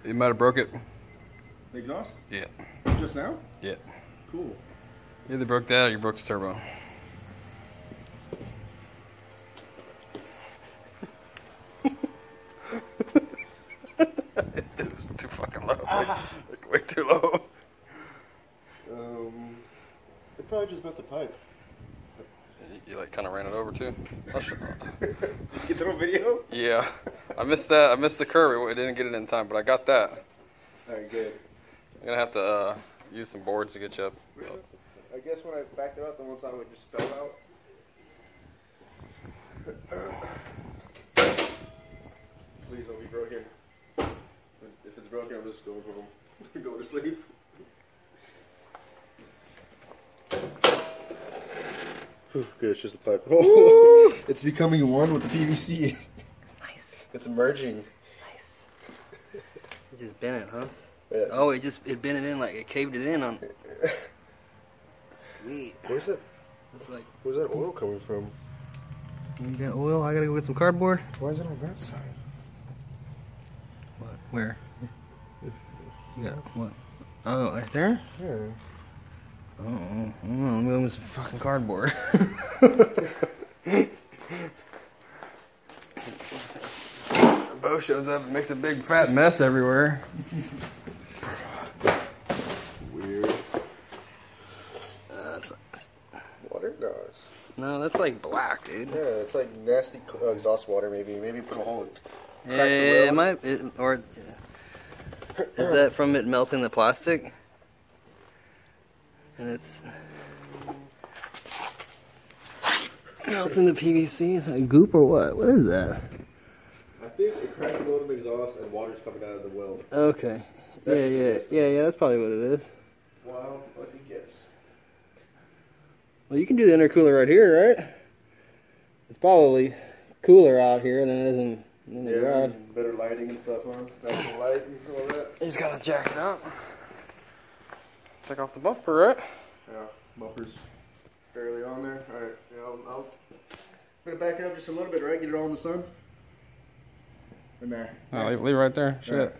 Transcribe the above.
You might have broke it. The exhaust? Yeah. Just now? Yeah. Cool. You either broke that or you broke the turbo. It was too fucking low. Like, way too low. It probably just met the pipe. You like kind of ran it over too. Did you get the whole video? Yeah, I missed that. I missed the curve. I didn't get it in time, but I got that. All right, good. I'm gonna have to use some boards to get you up. I guess when I backed it out, the one side would just fell out. Please don't be broken. If it's broken, I'm just going home. Going to sleep. Good, it's just a pipe. Oh, it's becoming one with the PVC. Nice. It's merging. Nice. You just bent it, huh? Yeah. Oh, it bent it in, like it caved it in on. Sweet. Where's that? It's like. Where's that oil coming from? You got oil? I gotta go get some cardboard. Why is it on that side? What? Where? You got what? Oh, right there? Yeah. Oh, let me go with some fucking cardboard. Bo shows up and makes a big fat mess everywhere. Weird. Water? No. No, that's like black, dude. Yeah, it's like nasty exhaust water. Maybe put a hole in. Yeah, it might. Or is that from it melting the plastic? And it's melting the PVC. Is that goop or what? What is that? I think it cracked the motor exhaust and water's coming out of the well. Okay. Yeah. That's probably what it is. Wow, fucking guess. Well, you can do the intercooler right here, right? It's probably cooler out here than it is in the garage. Better lighting and stuff on. Natural light and all that. You just gotta jack it up. Take off the bumper, right? Yeah, bumper's barely on there. Alright, yeah, I'm gonna back it up just a little bit, right? Get it all in the sun. In there. No, leave it right there. Shit. Right.